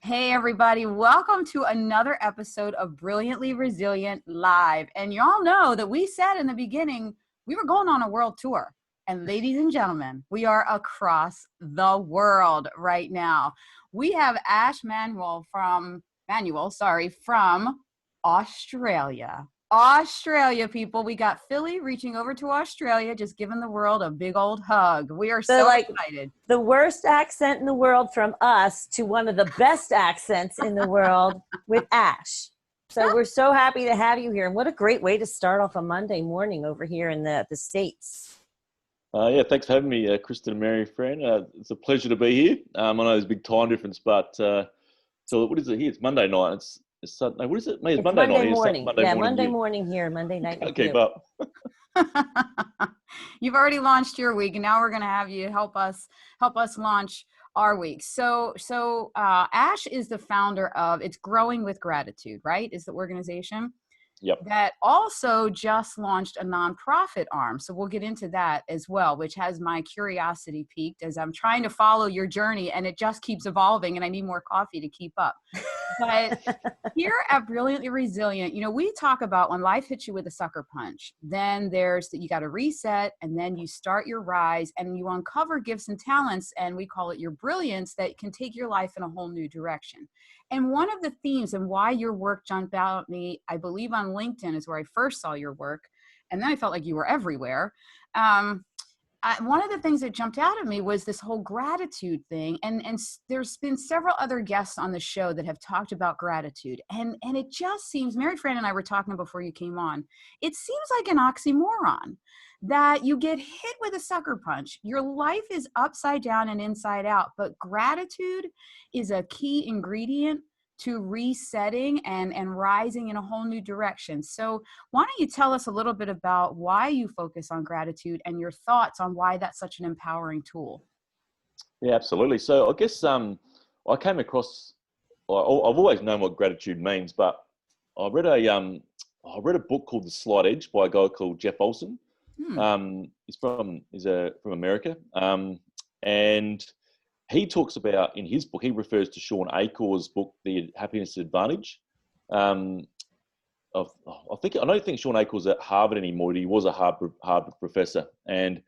Hey, everybody. Welcome to another episode of Brilliantly Resilient Live. And y'all know that we said in the beginning, we were going on a world tour. And ladies and gentlemen, we are across the world right now. We have Ash Manuel from Australia. Australia, people. We got Philly reaching over to Australia, just giving the world a big old hug. We are so excited. The worst accent in the world from us to one of the best accents in the world with Ash. So we're so happy to have you here. And what a great way to start off a Monday morning over here in the States. Thanks for having me, Kristen and Mary, friend. It's a pleasure to be here. I know there's a big time difference, but so what is it here? It's Monday night. It's Sunday. What is it? It's Monday night. Morning. Monday here. morning here, Monday night. Can't keep up. You've already launched your week, and now we're going to have you help us launch our week. So Ash is the founder of It's Growing with Gratitude, right? Is the organization? Yep. That also just launched a nonprofit arm. So we'll get into that as well, which has my curiosity piqued as I'm trying to follow your journey, and it just keeps evolving, and I need more coffee to keep up. But here at Brilliantly Resilient, we talk about when life hits you with a sucker punch, then you got to reset, and then you start your rise, and you uncover gifts and talents, and we call it your brilliance, that can take your life in a whole new direction. And one of the themes and why your work jumped out at me, I believe on LinkedIn is where I first saw your work, and then I felt like you were everywhere. One of the things that jumped out at me was this whole gratitude thing. And there's been several other guests on the show that have talked about gratitude. And it just seems, Mary Fran and I were talking before you came on, it seems like an oxymoron that you get hit with a sucker punch. Your life is upside down and inside out, but gratitude is a key ingredient to resetting and rising in a whole new direction. So why don't you tell us a little bit about why you focus on gratitude and your thoughts on why that's such an empowering tool? Yeah, absolutely. So I guess I came across. I've always known what gratitude means, but I read a book called The Slight Edge by a guy called Jeff Olson. He's from America, and he talks about, in his book, he refers to Sean Acor's book, The Happiness Advantage. I don't think Sean Acor's at Harvard anymore. He was a Harvard professor, and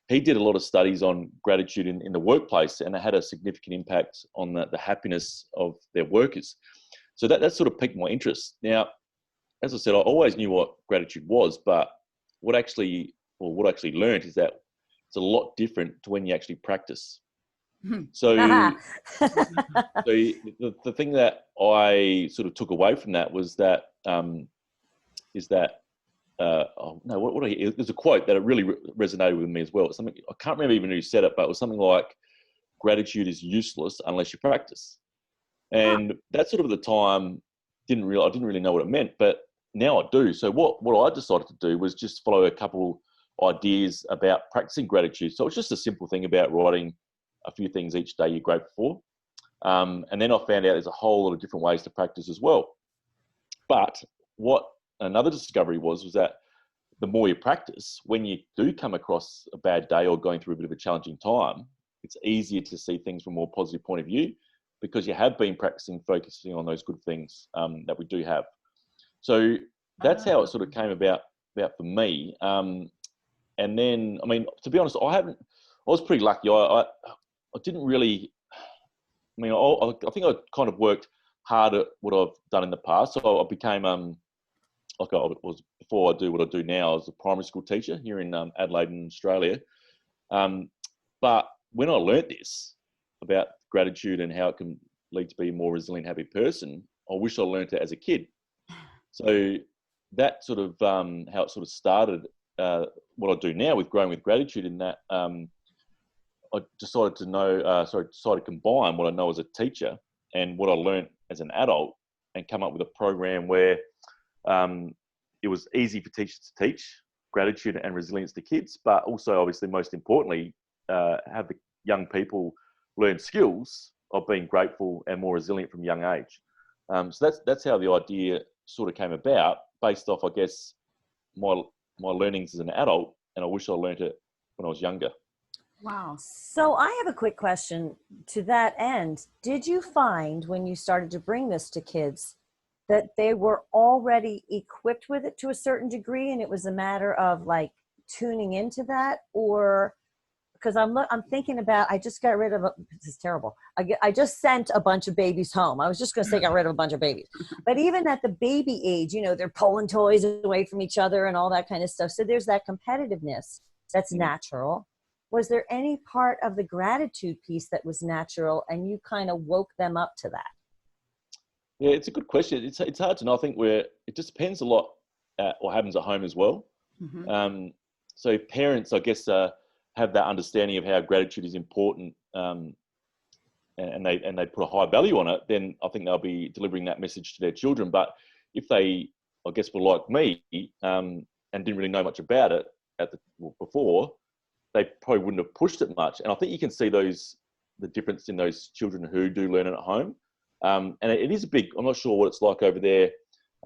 he did a lot of studies on gratitude in the workplace, and it had a significant impact on the happiness of their workers. So that sort of piqued my interest. Now, as I said, I always knew what gratitude was, but what I actually learned is that it's a lot different to when you actually practice. So, the thing that I sort of took away from that was that there's a quote that it really resonated with me as well. It's something I can't remember even who said it, but it was something like, "Gratitude is useless unless you practice." And that sort of at the time I didn't really know what it meant, but now I do. So what I decided to do was just follow a couple ideas about practicing gratitude. So it's just a simple thing about writing a few things each day you're grateful for. And then I found out there's a whole lot of different ways to practice as well. But what another discovery was that the more you practice, when you do come across a bad day or going through a bit of a challenging time, it's easier to see things from a more positive point of view because you have been practicing, focusing on those good things that we do have. So that's how it sort of came about for me. And then, to be honest, I was pretty lucky. I didn't really, I think I kind of worked hard at what I've done in the past. So I became, before I do what I do now, I was a primary school teacher here in Adelaide in Australia. But when I learnt this about gratitude and how it can lead to be a more resilient, happy person, I wish I learnt it as a kid. So that sort of how it sort of started what I do now with Growing with Gratitude, in that I decided to combine what I know as a teacher and what I learned as an adult, and come up with a program where it was easy for teachers to teach gratitude and resilience to kids, but also, obviously, most importantly, have the young people learn skills of being grateful and more resilient from a young age. So that's how the idea sort of came about, based off, I guess, my learnings as an adult, and I wish I learnt it when I was younger. Wow. So I have a quick question to that end. Did you find when you started to bring this to kids that they were already equipped with it to a certain degree and it was a matter of like tuning into that? Or because I'm thinking about, I just got rid of this is terrible. I just sent a bunch of babies home. I was just going to say got rid of a bunch of babies, but even at the baby age, you know, they're pulling toys away from each other and all that kind of stuff. So there's that competitiveness that's natural. Was there any part of the gratitude piece that was natural and you kind of woke them up to that? Yeah, it's a good question. It's hard to know. I think it just depends a lot what happens at home as well. Mm-hmm. So parents, I guess, have that understanding of how gratitude is important, and they put a high value on it. Then I think they'll be delivering that message to their children. But if they, I guess, were like me and didn't really know much about it before, they probably wouldn't have pushed it much. And I think you can see the difference in those children who do learn it at home. And it is a big, I'm not sure what it's like over there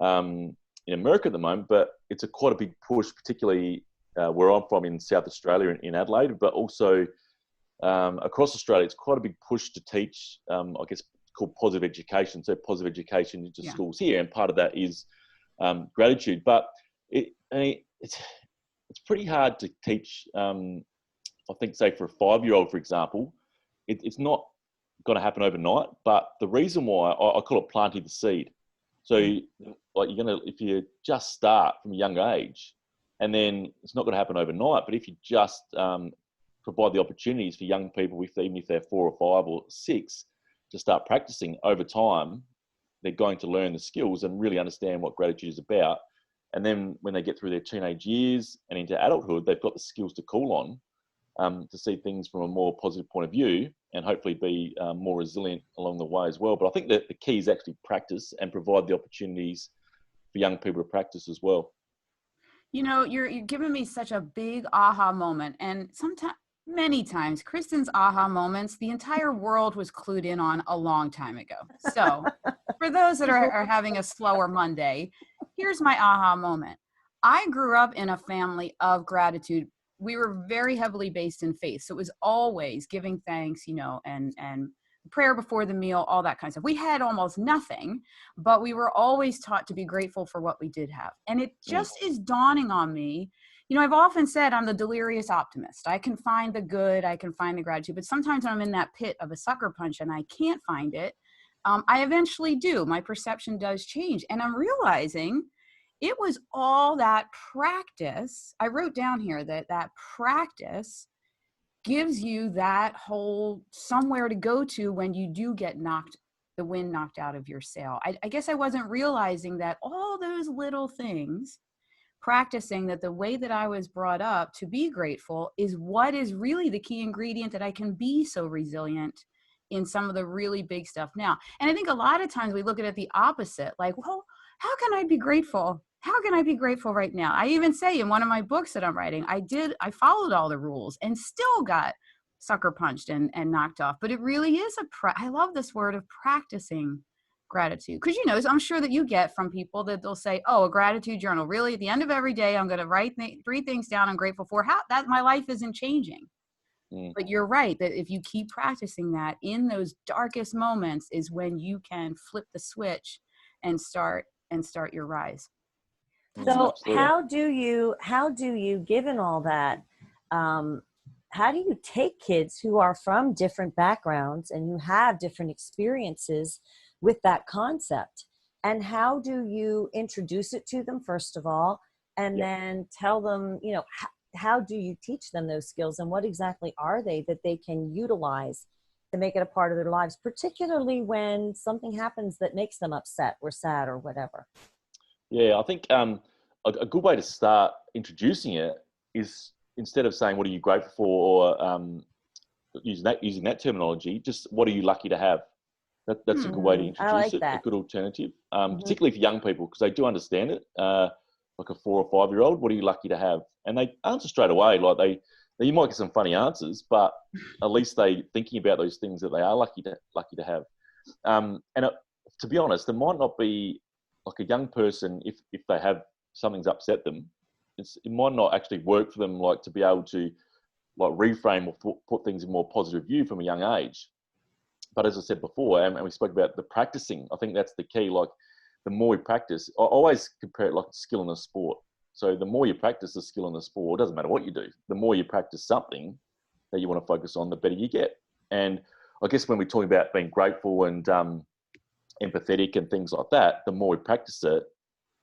in America at the moment, but it's quite a big push, particularly where I'm from in South Australia, in Adelaide, but also across Australia. It's quite a big push to teach, I guess, called positive education. So positive education into schools here. And part of that is gratitude. But it's pretty hard to teach, I think, say for a 5-year-old, for example, it's not going to happen overnight. But the reason why I call it planting the seed. So like if you just start from a young age, and then it's not going to happen overnight, but if you just provide the opportunities for young people, even if they're 4 or 5 or 6, to start practicing over time, they're going to learn the skills and really understand what gratitude is about. And then when they get through their teenage years and into adulthood, they've got the skills to call on to see things from a more positive point of view and hopefully be more resilient along the way as well. But I think that the key is actually practice and provide the opportunities for young people to practice as well. You know, you're giving me such a big aha moment. And many times, Kristen's aha moments, the entire world was clued in on a long time ago. So for those that are having a slower Monday, here's my aha moment. I grew up in a family of gratitude. We were very heavily based in faith. So it was always giving thanks, you know, and prayer before the meal, all that kind of stuff. We had almost nothing, but we were always taught to be grateful for what we did have. And it just is dawning on me. You know, I've often said I'm the delirious optimist. I can find the good, I can find the gratitude, but sometimes I'm in that pit of a sucker punch and I can't find it. I eventually do. My perception does change. And I'm realizing it was all that practice. I wrote down here that practice gives you that whole somewhere to go to when you do get the wind knocked out of your sail. I guess I wasn't realizing that all those little things, practicing that the way that I was brought up to be grateful is what is really the key ingredient that I can be so resilient in some of the really big stuff now. And I think a lot of times we look at it the opposite, like, well, how can I be grateful? How can I be grateful right now? I even say in one of my books that I'm writing, I followed all the rules and still got sucker punched and knocked off. But it really is I love this word of practicing gratitude. Because, you know, I'm sure that you get from people that they'll say, oh, a gratitude journal. Really, at the end of every day, I'm going to write 3 things down I'm grateful for. That my life isn't changing. But you're right that if you keep practicing that in those darkest moments is when you can flip the switch and start your rise. So how do you, given all that, how do you take kids who are from different backgrounds and who have different experiences with that concept? And how do you introduce it to them, first of all, and then tell them, you know, how do you teach them those skills and what exactly are they that they can utilize to make it a part of their lives, particularly when something happens that makes them upset or sad or whatever? Yeah, I think a good way to start introducing it is, instead of saying, what are you grateful for, or using that terminology, just what are you lucky to have? That's a good way to introduce it, a good alternative, particularly for young people, because they do understand it. Like a 4 or 5-year-old, what are you lucky to have? And they answer straight away. Like you might get some funny answers, but at least they thinking about those things that they are lucky to have. To be honest, there might not be, like, a young person, if they have something's upset them, it might not actually work for them, like, to be able to like reframe or put things in more positive view from a young age. But as I said before, and we spoke about the practicing, I think that's the key. Like the more we practice, I always compare it like a skill in a sport. So the more you practice the skill in the sport, it doesn't matter what you do, the more you practice something that you want to focus on, the better you get. And I guess when we're talking about being grateful and empathetic and things like that, the more we practice it,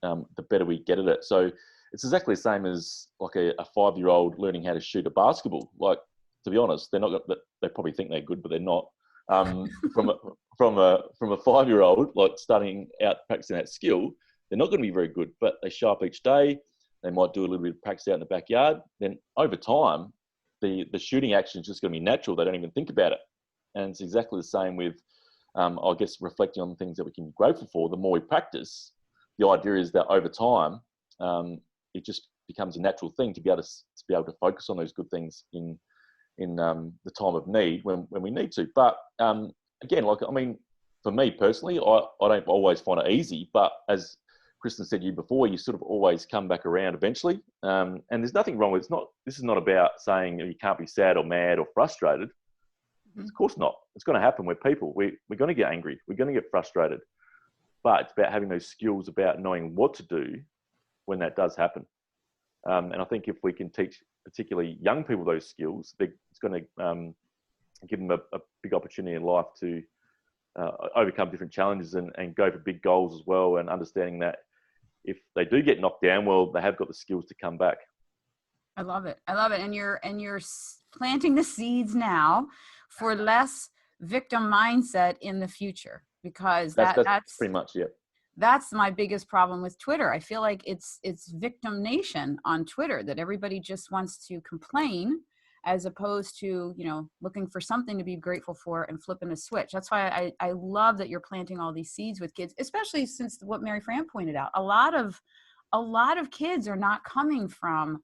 the better we get at it. So it's exactly the same as like a 5-year-old learning how to shoot a basketball. Like, to be honest, they're not. They probably think they're good, but they're not. From a 5-year-old, like starting out practicing that skill, they're not going to be very good. But they show up each day. They might do a little bit of practice out in the backyard. Then over time, the shooting action is just going to be natural. They don't even think about it. And it's exactly the same with, I guess, reflecting on the things that we can be grateful for. The more we practice, the idea is that over time, it just becomes a natural thing to be able to focus on those good things in the time of need when we need to. But again, like, I mean, for me personally, I don't always find it easy, but as Kristen said to you before, you sort of always come back around eventually. And there's nothing wrong with this is not about saying you can't be sad or mad or frustrated. Mm-hmm. Of course not. It's going to happen. We're people. We're going to get angry. We're going to get frustrated. But it's about having those skills about knowing what to do when that does happen. And I think if we can teach particularly young people those skills, it's going to give them a big opportunity in life to overcome different challenges and go for big goals as well, and understanding that if they do get knocked down, well, they have got the skills to come back. I love it. And you're planting the seeds now for less victim mindset in the future, because that's pretty much it. That's my biggest problem with Twitter. I feel like it's victim nation on Twitter, that everybody just wants to complain as opposed to, looking for something to be grateful for and flipping a switch. That's why I love that you're planting all these seeds with kids, especially since what Mary Fran pointed out. A lot of kids are not coming from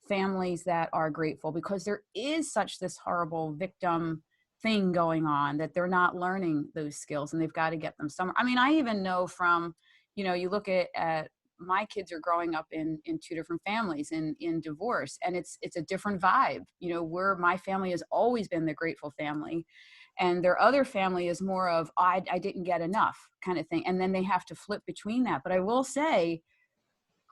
families that are grateful, because there is such this horrible victim thing going on that they're not learning those skills, and they've got to get them somewhere. I mean, I even know from, you look at my kids are growing up in 2 different families in divorce, and it's a different vibe. My family has always been the grateful family, and their other family is more of, I didn't get enough kind of thing. And then they have to flip between that. But I will say,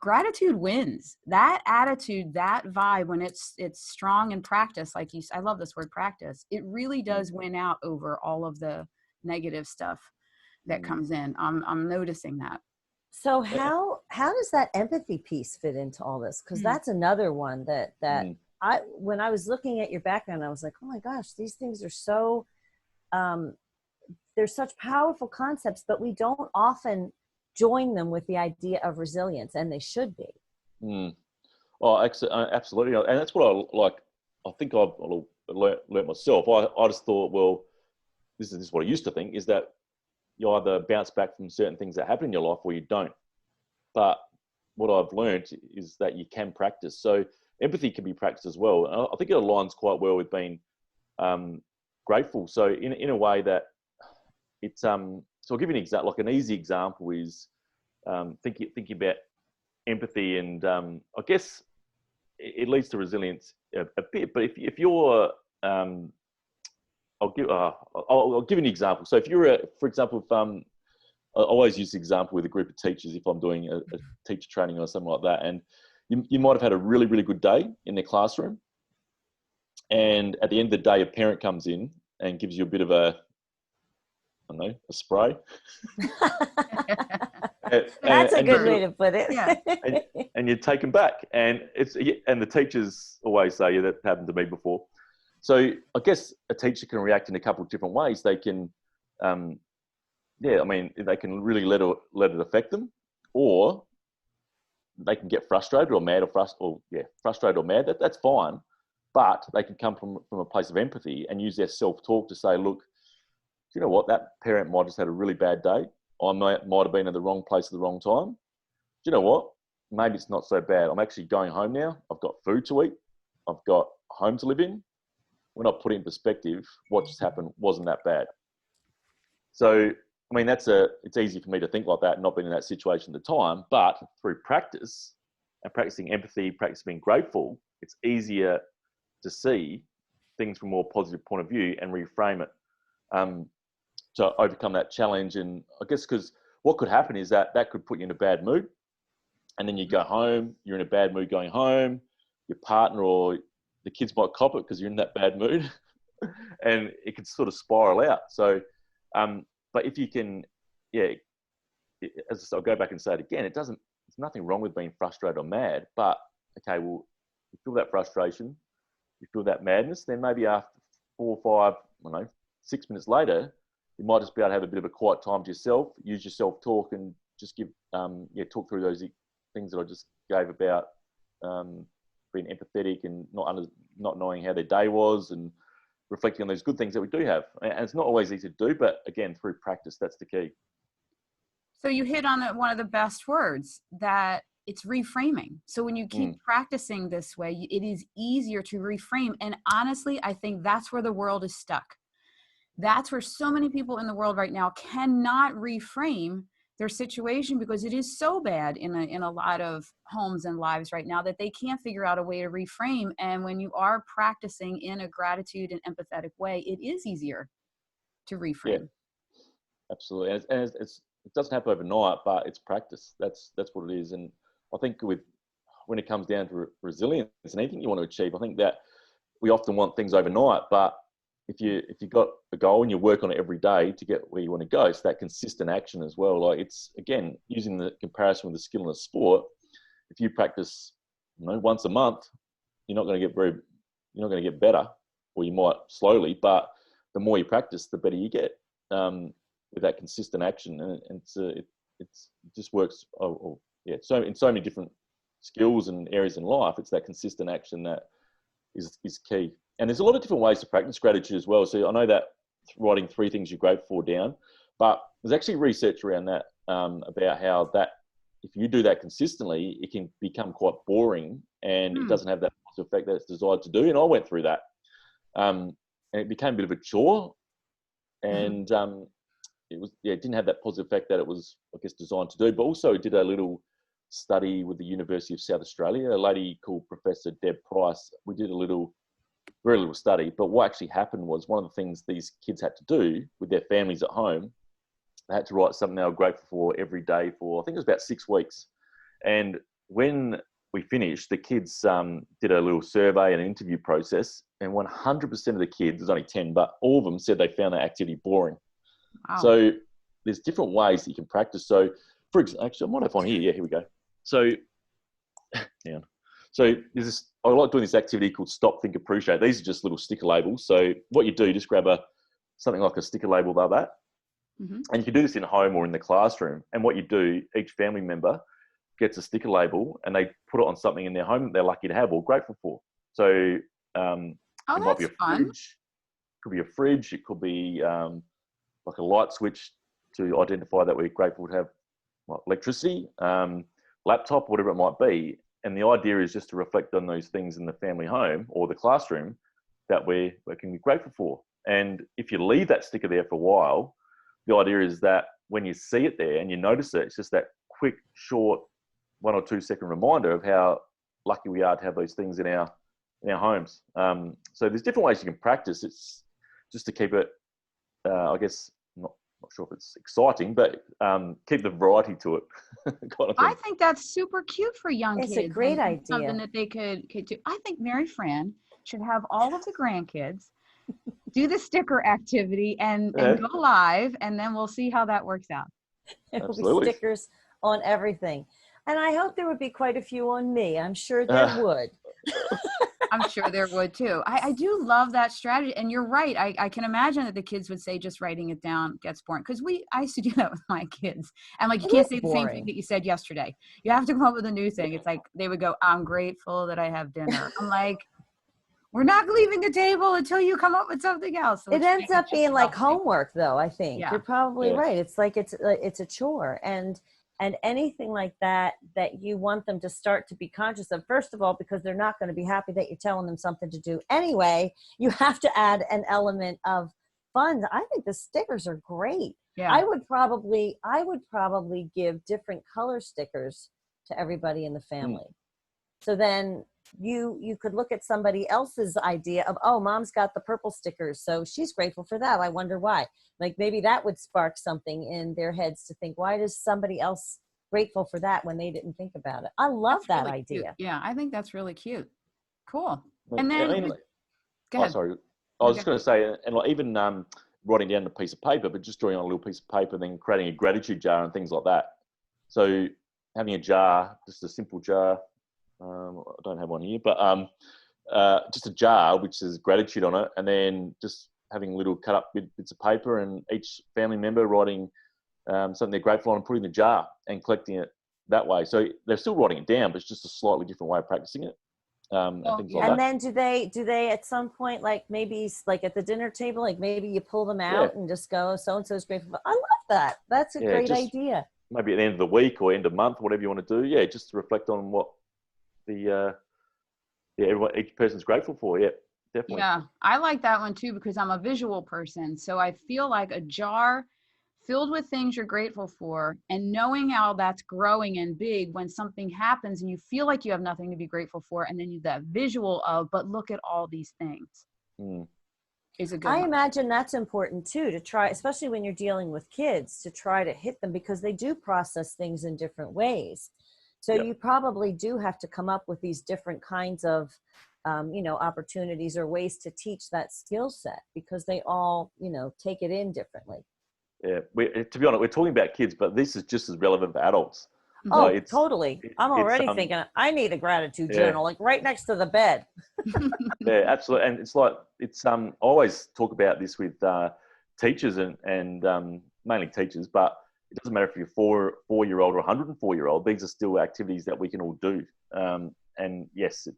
gratitude wins. That attitude, that vibe, when it's strong in practice, like I love this word practice, it really does win out over all of the negative stuff that comes in. I'm noticing that. So how does that empathy piece fit into all this? Because that's another one that when I was looking at your background, I was like, oh my gosh, these things are so, they're such powerful concepts, but we don't often join them with the idea of resilience, and they should be. Oh, absolutely. And that's what I think I've learned myself. I just thought, well, this is what I used to think, is that you either bounce back from certain things that happen in your life or you don't. But what I've learned is that you can practice. So empathy can be practiced as well. And I think it aligns quite well with being grateful. So in a way that it's, so I'll give you an example. Like an easy example is thinking about empathy, and I guess it leads to resilience a bit. But if you're, I'll give you an example. So if you're, for example, if I always use the example with a group of teachers if I'm doing a teacher training or something like that, and you might have had a really, really good day in their classroom, and at the end of the day, a parent comes in and gives you a bit of a spray. That's a good way to put it. Yeah. and you take them back, and the teachers always say, that happened to me before. So I guess a teacher can react in a couple of different ways. They can, they can really let it affect them, or they can get frustrated or mad frustrated or mad. That's fine, but they can come from a place of empathy and use their self-talk to say, look, you know what, that parent might have just had a really bad day. I might have been in the wrong place at the wrong time. Do you know what? Maybe it's not so bad. I'm actually going home now. I've got food to eat. I've got a home to live in. When I put it in perspective, what just happened wasn't that bad. So, I mean, it's easy for me to think like that, not being in that situation at the time, but through practice and practicing empathy, practicing being grateful, it's easier to see things from a more positive point of view and reframe it to overcome that challenge. And I guess because what could happen is that could put you in a bad mood, and then you go home, you're in a bad mood going home, your partner or the kids might cop it because you're in that bad mood, and it can sort of spiral out. So, but if you can, I'll go back and say it again, there's nothing wrong with being frustrated or mad, but okay, well, you feel that frustration, you feel that madness, then maybe after 4 or 5, I don't know, 6 minutes later, you might just be able to have a bit of a quiet time to yourself, use your self-talk, and just talk through those things that I just gave about being empathetic and not knowing how their day was, and reflecting on those good things that we do have. And it's not always easy to do, but again, through practice, that's the key. So you hit on one of the best words, that it's reframing. So when you keep practicing this way, it is easier to reframe. And honestly, I think that's where the world is stuck. That's where so many people in the world right now cannot reframe their situation, because it is so bad in a lot of homes and lives right now that they can't figure out a way to reframe. And when you are practicing in a gratitude and empathetic way, it is easier to reframe. Yeah, absolutely. And it doesn't happen overnight, but it's practice. That's what it is. And I think when it comes down to resilience and anything you want to achieve, I think that we often want things overnight, but if you've got a goal and you work on it every day to get where you want to go, it's that consistent action as well. Like, it's, again, using the comparison with the skill in a sport. If you practice, once a month, you're not going to get better, or you might slowly, but the more you practice, the better you get with that consistent action. And it just works. So in so many different skills and areas in life, it's that consistent action that is key. And there's a lot of different ways to practice gratitude as well. So I know that writing 3 things you're grateful for down, but there's actually research around that about how that if you do that consistently, it can become quite boring, and it doesn't have that positive effect that it's desired to do. And I went through that, and it became a bit of a chore, and it didn't have that positive effect that it was, I guess, designed to do. But also did a little study with the University of South Australia, a lady called Professor Deb Price. We did very little study, but what actually happened was, one of the things these kids had to do with their families at home, they had to write something they were grateful for every day for, I think it was about 6 weeks. And when we finished, the kids did a little survey and an interview process, and 100% of the kids, there's only 10, but all of them said they found that activity boring. Wow. So there's different ways that you can practice. So, for example, actually, I might have one here. Yeah, here we go. So, yeah. So there's this, I like doing this activity called Stop, Think, Appreciate. These are just little sticker labels. So what you do, just grab something like a sticker label like that. And you can do this in home or in the classroom. And what you do, each family member gets a sticker label, and they put it on something in their home that they're lucky to have or grateful for. So it might be a fridge. It could be a fridge. It could be like a light switch to identify that we're grateful to have, electricity, laptop, whatever it might be. And the idea is just to reflect on those things in the family home or the classroom that we can be grateful for. And if you leave that sticker there for a while, the idea is that when you see it there and you notice it, it's just that quick, short 1 or 2 second reminder of how lucky we are to have those things in our homes. So there's different ways you can practice. It's just to keep it, I guess, not sure if it's exciting, but keep the variety to it. kind of thing. I think that's super cute for young kids. It's a great idea. Something that they could do. I think Mary Fran should have all of the grandkids do the sticker activity and go live, and then we'll see how that works out. It'll be stickers on everything. And I hope there would be quite a few on me. I'm sure there would. I'm sure there would too. I do love that strategy. And you're right. I can imagine that the kids would say just writing it down gets boring. Because I used to do that with my kids. And you can't say the same thing that you said yesterday. You have to come up with a new thing. It's like they would go, I'm grateful that I have dinner. I'm like, we're not leaving the table until you come up with something else. So it ends up being like homework, though, I think. Yeah. You're probably right. It's like it's a chore. And anything like that you want them to start to be conscious of, first of all, because they're not going to be happy that you're telling them something to do anyway, you have to add an element of fun. I think the stickers are great. Yeah. I would probably give different color stickers to everybody in the family. So then you could look at somebody else's idea of, oh, mom's got the purple stickers, so she's grateful for that. I wonder why. Like maybe that would spark something in their heads to think, why does somebody else grateful for that when they didn't think about it? I love That's that really idea. cute. Yeah, I think that's really cute. Cool. And I then, mean, go oh, ahead. sorry. I was just going to say, and like even writing down a piece of paper, but just drawing on a little piece of paper, then creating a gratitude jar and things like that. So having a jar, just a simple jar. I don't have one here, but just a jar which has gratitude on it, and then just having little cut up bits of paper, and each family member writing something they're grateful on and putting in the jar and collecting it that way. So they're still writing it down, but it's just a slightly different way of practicing it. And things like And that. then do they at some point, like maybe like at the dinner table, like maybe you pull them out and just go, so and so is grateful. I love that. That's a great idea. Maybe at the end of the week or end of month, whatever you want to do. Yeah, just to reflect on what the each person's grateful for. Yeah, definitely. Yeah, I like that one too because I'm a visual person. So I feel like a jar filled with things you're grateful for, and knowing how that's growing and big when something happens and you feel like you have nothing to be grateful for, and then you that visual of, but look at all these things, is a good I one. imagine that's important too, to try, especially when you're dealing with kids, to try to hit them because they do process things in different ways. So you probably do have to come up with these different kinds of opportunities or ways to teach that skill set because they all, take it in differently. Yeah, to be honest, we're talking about kids, but this is just as relevant for adults. Oh, totally. I'm already thinking I need a gratitude journal, like right next to the bed. Yeah, absolutely. And it's like, I always talk about this with teachers and mainly teachers, but it doesn't matter if you're a 4-year-old or a 104-year-old, these are still activities that we can all do. And yes, it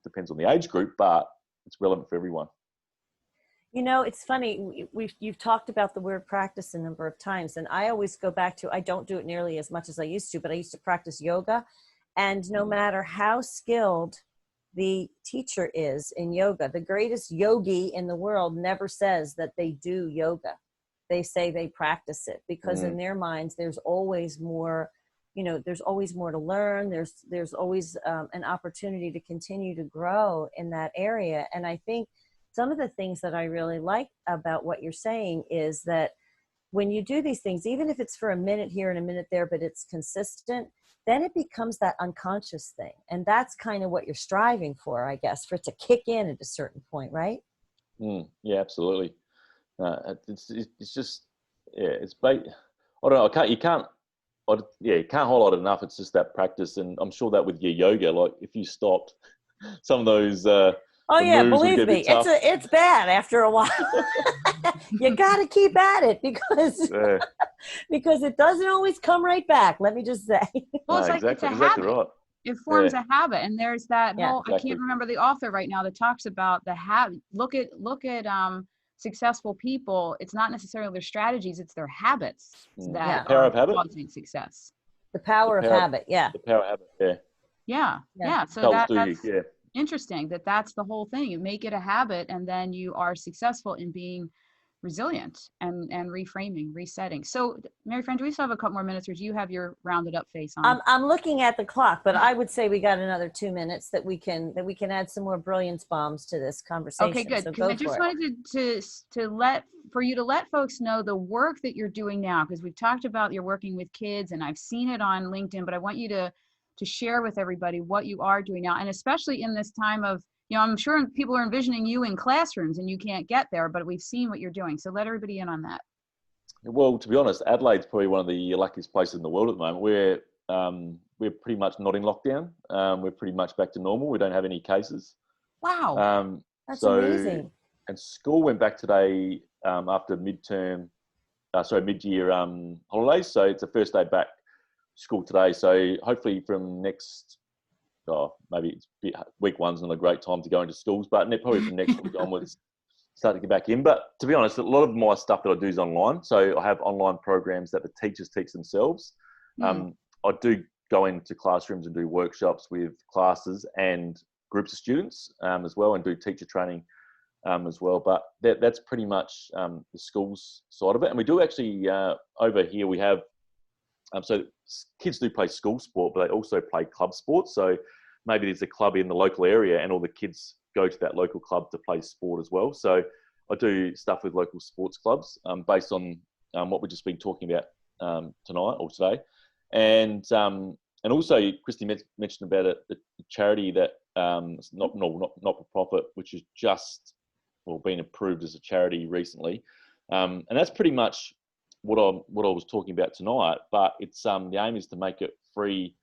depends on the age group, but it's relevant for everyone. It's funny. You've talked about the word practice a number of times, and I always go back to, I don't do it nearly as much as I used to, but I used to practice yoga. And no matter how skilled the teacher is in yoga, the greatest yogi in the world never says that they do yoga. They say they practice it because in their minds, there's always more, there's always more to learn. There's always an opportunity to continue to grow in that area. And I think some of the things that I really like about what you're saying is that when you do these things, even if it's for a minute here and a minute there, but it's consistent, then it becomes that unconscious thing. And that's kind of what you're striving for, I guess, for it to kick in at a certain point, right? Yeah, absolutely. It's just, it's I don't know. You can't highlight it enough. It's just that practice. And I'm sure that with your yoga, like if you stopped some of those, oh yeah, believe me, tough. it's bad after a while. You got to keep at it because it doesn't always come right back. Let me just say. Well, it's like it's a habit. Right. It forms a habit, and there's that whole. Exactly. I can't remember the author right now that talks about the habit. Look at successful people. It's not necessarily their strategies; it's their habits that the power are of habit. causing success. The power of habit. Yeah. The power of habit. Yeah. So that's interesting. That's the whole thing. You make it a habit, and then you are successful in being resilient and reframing, resetting. So, Mary Fran, do we still have a couple more minutes, or do you have your rounded up face on? I'm looking at the clock, but I would say we got another 2 minutes that we can add some more brilliance bombs to this conversation. Okay, good. So because I just wanted to let folks know the work that you're doing now, because we've talked about you're working with kids, and I've seen it on LinkedIn, but I want you to share with everybody what you are doing now, and especially in this time of, I'm sure people are envisioning you in classrooms and you can't get there, but we've seen what you're doing. So let everybody in on that. Well, to be honest, Adelaide's probably one of the luckiest places in the world at the moment. We're pretty much not in lockdown. We're pretty much back to normal. We don't have any cases. Wow. That's amazing. And school went back today after mid-year holidays. So it's the first day back school today. So hopefully from maybe it's week one's not a great time to go into schools, but probably from next week onwards, start to get back in. But to be honest, a lot of my stuff that I do is online. So I have online programs that the teachers teach themselves. I do go into classrooms and do workshops with classes and groups of students as well, and do teacher training as well. But that's pretty much the schools side of it. And we do actually, over here, we have, so kids do play school sport, but they also play club sports. So maybe there's a club in the local area and all the kids go to that local club to play sport as well. So I do stuff with local sports clubs based on what we've just been talking about tonight or today. And also, Christy mentioned about the charity that not for profit, which is just been approved as a charity recently, and that's pretty much what I was talking about tonight. But it's the aim is to make it free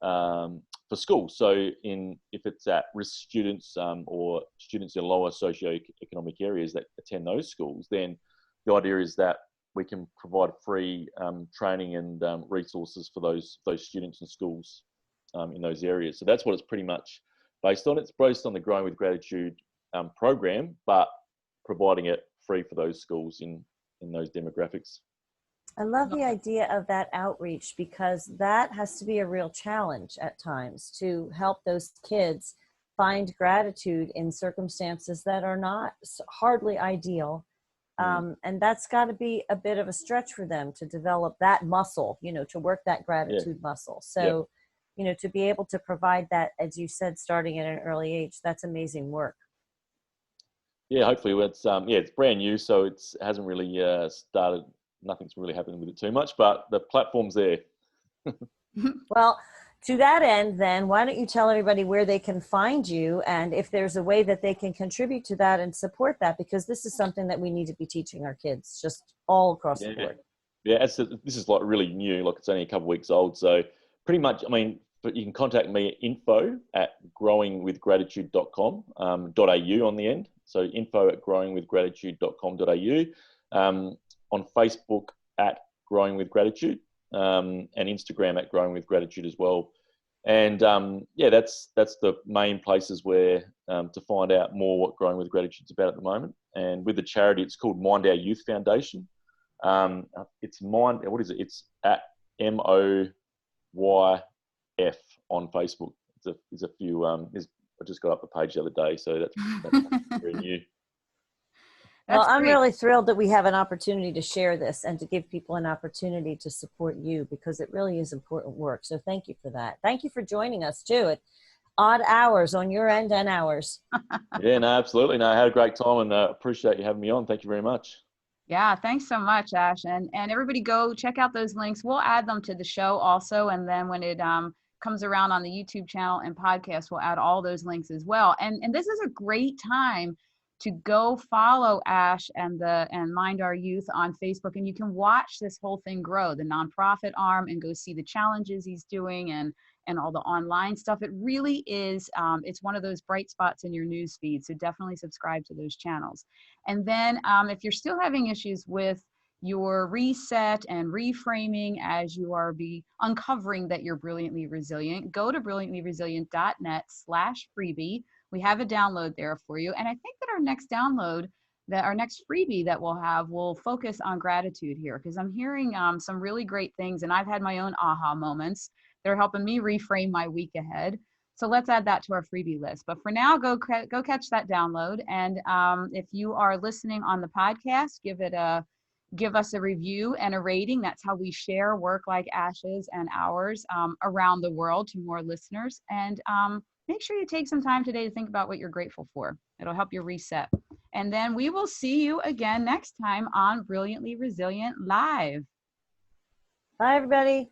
for schools. So if it's at risk students or students in lower socioeconomic areas that attend those schools, then the idea is that we can provide free training and resources for those students and schools in those areas. So that's what it's pretty much based on. It's based on the Growing with Gratitude program, but providing it free for those schools in those demographics. I love the idea of that outreach, because that has to be a real challenge at times to help those kids find gratitude in circumstances that are not hardly ideal. And that's got to be a bit of a stretch for them to develop that muscle, to work that gratitude muscle. So, to be able to provide that, as you said, starting at an early age, that's amazing work. Yeah, hopefully it's brand new, so it hasn't really started. Nothing's really happening with it too much, but the platform's there. Well, to that end, then, why don't you tell everybody where they can find you, and if there's a way that they can contribute to that and support that, because this is something that we need to be teaching our kids just all across the board. Yeah, this is like really new, like it's only a couple of weeks old. So pretty much, but you can contact me at info@growingwithgratitude.com, .au on the end. So info@growingwithgratitude.com.au. On Facebook at Growing with Gratitude, and Instagram at Growing with Gratitude as well. And that's the main places where to find out more what Growing with Gratitude is about at the moment. And with the charity, it's called Mind Our Youth Foundation. It's It's at MOYF on Facebook. There's a few. I just got up the page the other day, so that's very new. Well, I'm really thrilled that we have an opportunity to share this and to give people an opportunity to support you, because it really is important work. So thank you for that. Thank you for joining us too at odd hours on your end and ours. Yeah, no, absolutely. No, I had a great time, and appreciate you having me on. Thank you very much. Yeah, thanks so much, Ash. And everybody go check out those links. We'll add them to the show also. And then when it comes around on the YouTube channel and podcast, we'll add all those links as well. And this is a great time to go follow Ash and Mind Our Youth on Facebook, and you can watch this whole thing grow, the nonprofit arm, and go see the challenges he's doing and all the online stuff. It really is, it's one of those bright spots in your news feed. So definitely subscribe to those channels. And then if you're still having issues with your reset and reframing as you are uncovering that you're brilliantly resilient, go to brilliantlyresilient.net/freebie. We have a download there for you. And I think that our next freebie that we'll have will focus on gratitude here, because I'm hearing some really great things, and I've had my own aha moments that are helping me reframe my week ahead. So let's add that to our freebie list. But for now, go catch that download. And if you are listening on the podcast, give us a review and a rating. That's how we share work like Ash's and ours around the world to more listeners. And make sure you take some time today to think about what you're grateful for. It'll help you reset. And then we will see you again next time on Brilliantly Resilient Live. Bye, everybody.